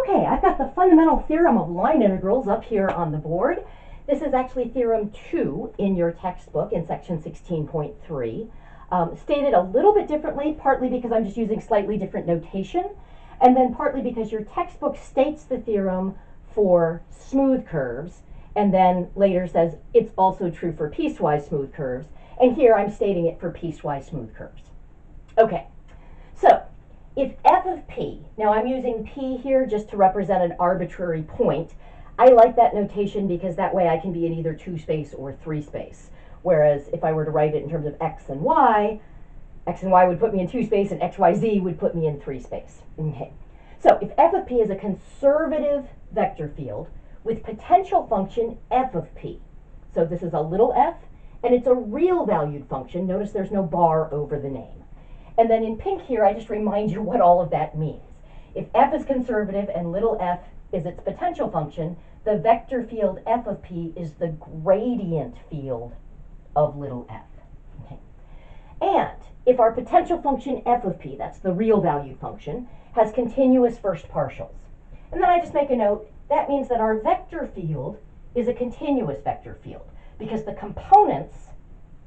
Okay, I've got the fundamental theorem of line integrals up here on the board. This is actually theorem 2 in your textbook in section 16.3. Stated a little bit differently, partly because I'm just using slightly different notation, and then partly because your textbook states the theorem for smooth curves, and then later says it's also true for piecewise smooth curves, and here I'm stating it for piecewise smooth curves. Okay, so if f of p, now I'm using p here just to represent an arbitrary point. I like that notation because that way I can be in either 2 space or 3 space. Whereas if I were to write it in terms of x and y would put me in 2 space and x, y, z would put me in 3 space. Okay. So if f of p is a conservative vector field with potential function f of p, so this is a little f and it's a real valued function. Notice there's no bar over the name. And then in pink here, I just remind you what all of that means. If f is conservative and little f is its potential function, the vector field f of p is the gradient field of little f. Okay. And if our potential function f of p, that's the real valued function, has continuous first partials. And then I just make a note, that means that our vector field is a continuous vector field because the components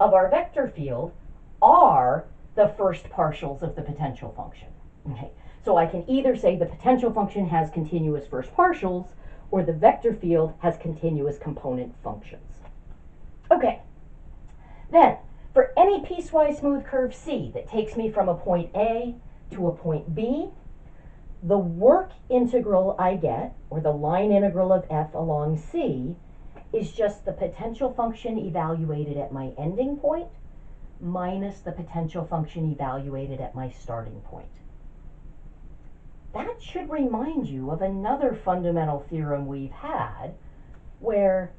of our vector field are the first partials of the potential function. Okay. So I can either say the potential function has continuous first partials or the vector field has continuous component functions. Okay. Then, for any piecewise smooth curve C that takes me from a point A to a point B, the work integral I get, or the line integral of f along C, is just the potential function evaluated at my ending point minus the potential function evaluated at my starting point. That should remind you of another fundamental theorem we've had where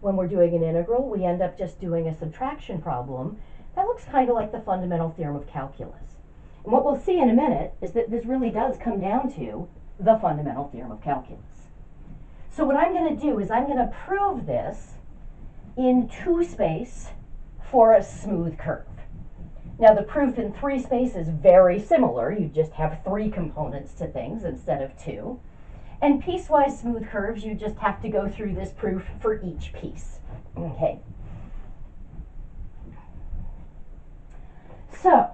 when we're doing an integral, we end up just doing a subtraction problem. That looks kind of like the fundamental theorem of calculus. And what we'll see in a minute is that this really does come down to the fundamental theorem of calculus. So what I'm going to do is I'm going to prove this in 2 space for a smooth curve. Now the proof in 3 space is very similar. You just have 3 components to things instead of 2. And piecewise smooth curves, you just have to go through this proof for each piece. Okay. So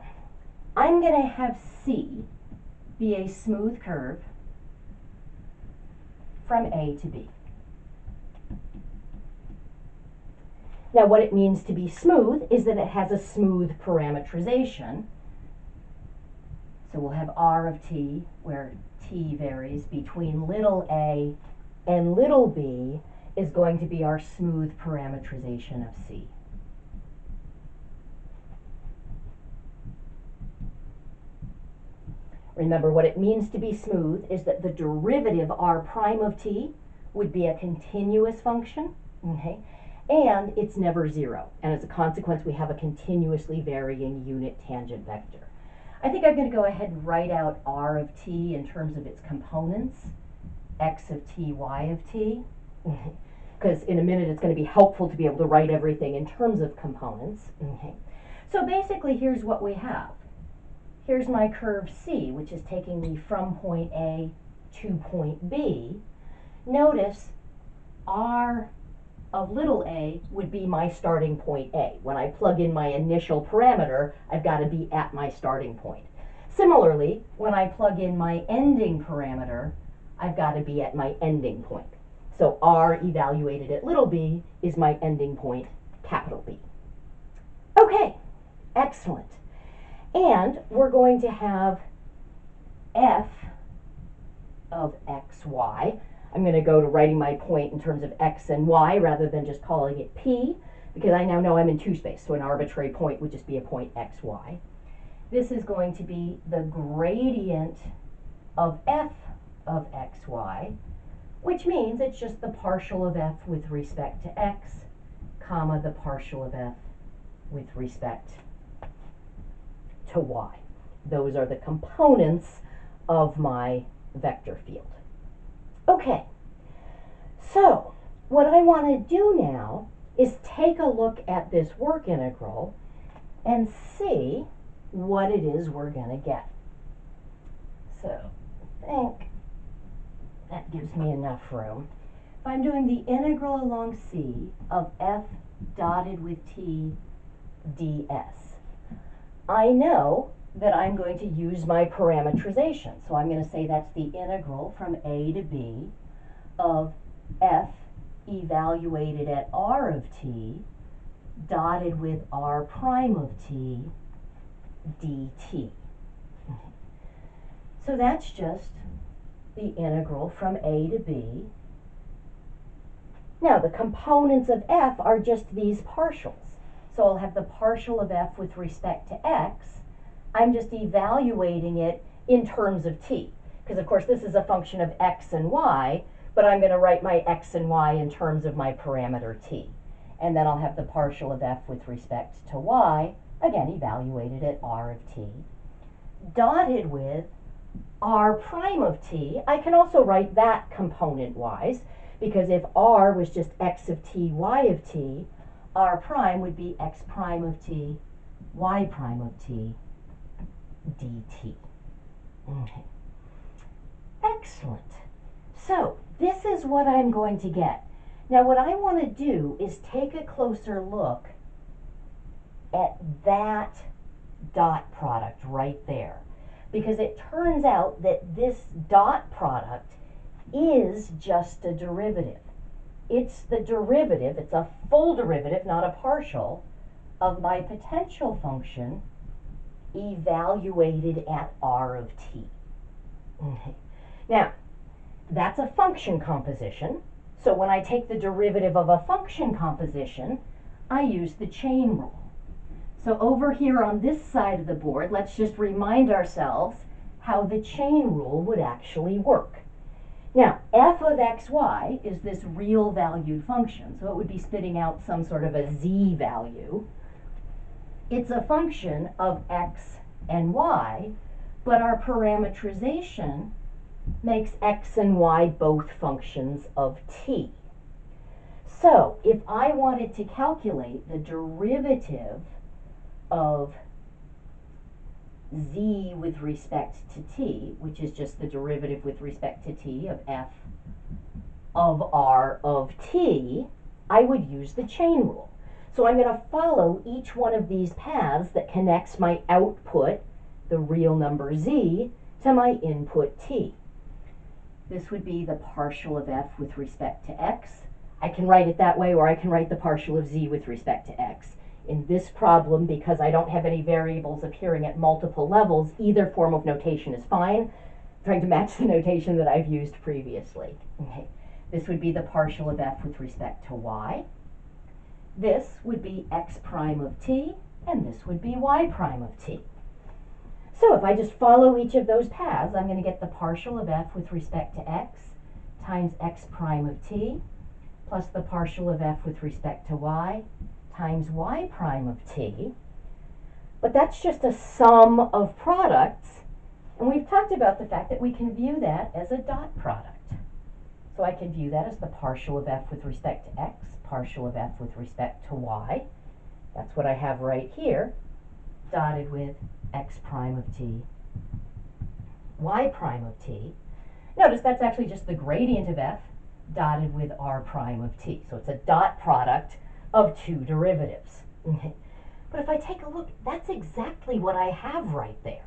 I'm going to have C be a smooth curve from A to B. Now what it means to be smooth is that it has a smooth parametrization. So we'll have R of t, where t varies between little a and little b, is going to be our smooth parametrization of C. Remember, what it means to be smooth is that the derivative R prime of t would be a continuous function, okay? And it's never 0. And as a consequence, we have a continuously varying unit tangent vector. I think I'm going to go ahead and write out R of t in terms of its components, x of t, y of t, because in a minute it's going to be helpful to be able to write everything in terms of components. Okay. So basically, here's what we have. Here's my curve C, which is taking me from point A to point B. Notice R of little a would be my starting point A. When I plug in my initial parameter, I've got to be at my starting point. Similarly, when I plug in my ending parameter, I've got to be at my ending point. So R evaluated at little b is my ending point, capital B. Okay, excellent. And we're going to have f of xy. I'm going to go to writing my point in terms of x and y rather than just calling it p, because I now know I'm in 2 space, so an arbitrary point would just be a point x, y. This is going to be the gradient of f of x, y, which means it's just the partial of f with respect to x, comma, the partial of f with respect to y. Those are the components of my vector field. Okay, so what I want to do now is take a look at this work integral and see what it is we're going to get. So I think that gives me enough room. If I'm doing the integral along C of f dotted with t ds, I know that I'm going to use my parametrization. So I'm going to say that's the integral from a to b of f evaluated at r of t dotted with r prime of t dt. So that's just the integral from a to b. Now the components of f are just these partials. So I'll have the partial of f with respect to x. I'm just evaluating it in terms of t, because of course this is a function of x and y, but I'm going to write my x and y in terms of my parameter t. And then I'll have the partial of f with respect to y, again evaluated at r of t, dotted with r prime of t. I can also write that component-wise, because if r was just x of t, y of t, r prime would be x prime of t, y prime of t, dt. Okay. Excellent. So this is what I'm going to get. Now what I want to do is take a closer look at that dot product right there, because it turns out that this dot product is just a derivative. It's the derivative, it's a full derivative, not a partial, of my potential function evaluated at r of t. Okay. Now, that's a function composition. So when I take the derivative of a function composition, I use the chain rule. So over here on this side of the board, let's just remind ourselves how the chain rule would actually work. Now, f of xy is this real valued function, so it would be spitting out some sort of a z value. It's a function of x and y, but our parametrization makes x and y both functions of t. So, if I wanted to calculate the derivative of z with respect to t, which is just the derivative with respect to t of f of r of t, I would use the chain rule. So I'm going to follow each one of these paths that connects my output, the real number z, to my input t. This would be the partial of f with respect to x. I can write it that way, or I can write the partial of z with respect to x. In this problem, because I don't have any variables appearing at multiple levels, either form of notation is fine. I'm trying to match the notation that I've used previously. Okay. This would be the partial of f with respect to y. This would be x prime of t, and this would be y prime of t. So if I just follow each of those paths, I'm going to get the partial of f with respect to x times x prime of t, plus the partial of f with respect to y times y prime of t. But that's just a sum of products, and we've talked about the fact that we can view that as a dot product. So I can view that as the partial of f with respect to x, partial of f with respect to y. That's what I have right here, dotted with x prime of t, y prime of t. Notice that's actually just the gradient of f dotted with r prime of t. So it's a dot product of two derivatives. Okay. But if I take a look, that's exactly what I have right there.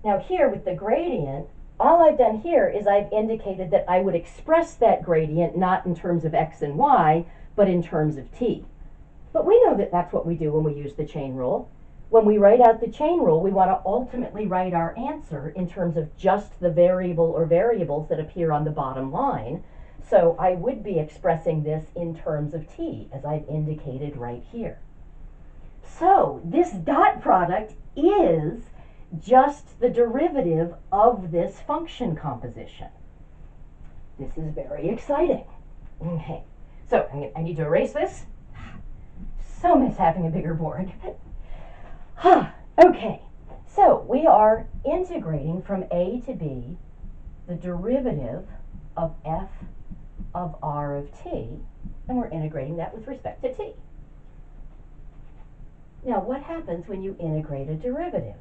Now here with the gradient, all I've done here is I've indicated that I would express that gradient not in terms of x and y, but in terms of t. But we know that that's what we do when we use the chain rule. When we write out the chain rule, we want to ultimately write our answer in terms of just the variable or variables that appear on the bottom line. So I would be expressing this in terms of t, as I've indicated right here. So this dot product is just the derivative of this function composition. This is very exciting. Okay, so I need to erase this. So miss having a bigger board. Okay, so we are integrating from a to b the derivative of f of r of t, and we're integrating that with respect to t. Now, what happens when you integrate a derivative?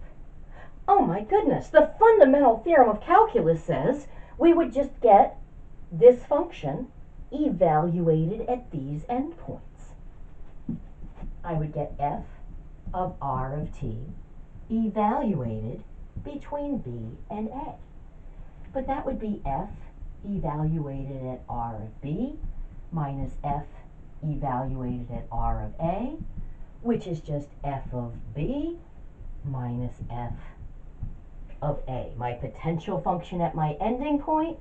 Oh my goodness, the fundamental theorem of calculus says we would just get this function evaluated at these endpoints. I would get f of r of t evaluated between b and a. But that would be f evaluated at r of b minus f evaluated at r of a, which is just f of b minus f of a. My potential function at my ending point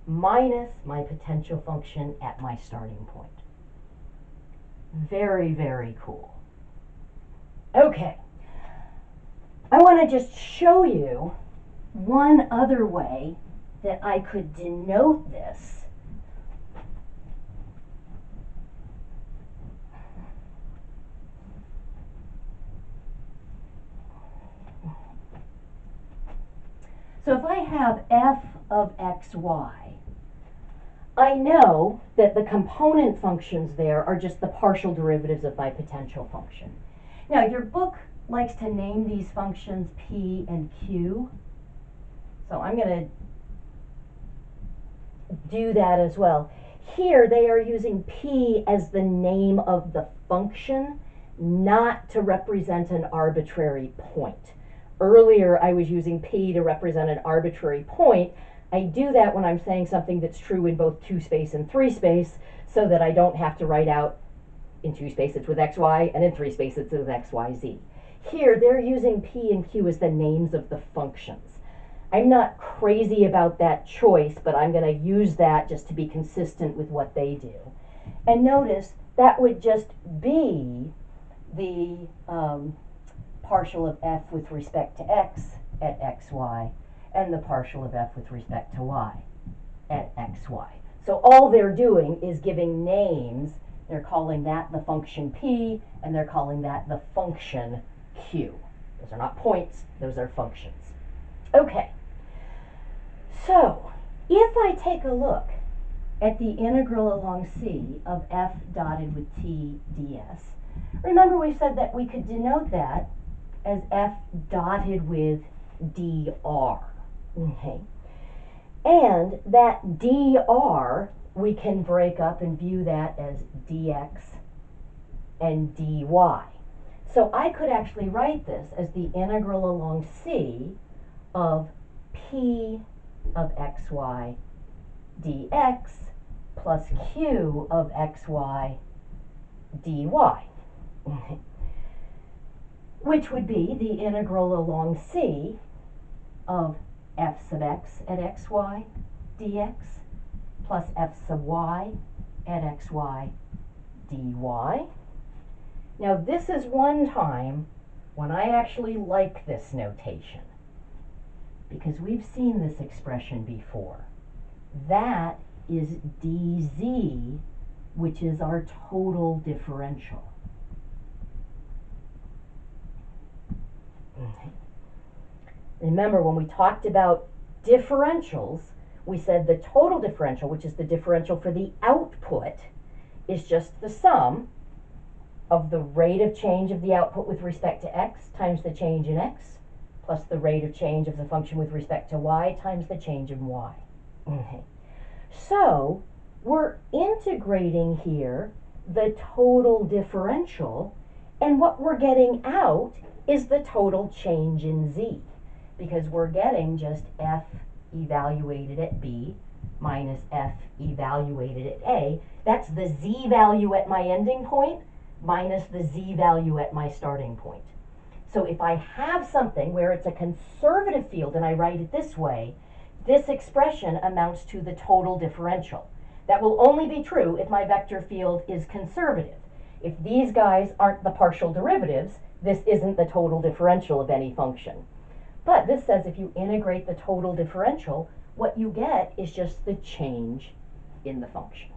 minus my potential function at my starting point. Very, very cool. Okay. I want to just show you one other way that I could denote this. So if I have f of xy, I know that the component functions there are just the partial derivatives of my potential function. Now, your book likes to name these functions p and q, so I'm going to do that as well. Here, they are using p as the name of the function, not to represent an arbitrary point. Earlier, I was using p to represent an arbitrary point. I do that when I'm saying something that's true in both 2 space and 3 space, so that I don't have to write out in 2 space it's with xy, and in 3 space it's with xyz. Here, they're using p and q as the names of the functions. I'm not crazy about that choice, but I'm going to use that just to be consistent with what they do. And notice, that would just be the partial of f with respect to x at xy, and the partial of f with respect to y at xy. So all they're doing is giving names. They're calling that the function p, and they're calling that the function q. Those are not points, those are functions. Okay, so if I take a look at the integral along c of f dotted with t ds, remember we said that we could denote that as f dotted with dr. Okay. And that dr, we can break up and view that as dx and dy. So I could actually write this as the integral along c of p of xy dx plus q of xy dy. Okay. Which would be the integral along c of f sub x at xy dx plus f sub y at xy dy. Now this is one time when I actually like this notation, because we've seen this expression before. That is dz, which is our total differential. Okay. Remember, when we talked about differentials, we said the total differential, which is the differential for the output, is just the sum of the rate of change of the output with respect to x times the change in x, plus the rate of change of the function with respect to y times the change in y. Okay. So we're integrating here the total differential, and what we're getting out is the total change in z, because we're getting just f evaluated at b minus f evaluated at a. That's the z value at my ending point minus the z value at my starting point. So if I have something where it's a conservative field and I write it this way, this expression amounts to the total differential. That will only be true if my vector field is conservative. If these guys aren't the partial derivatives, this isn't the total differential of any function. But this says if you integrate the total differential, what you get is just the change in the function.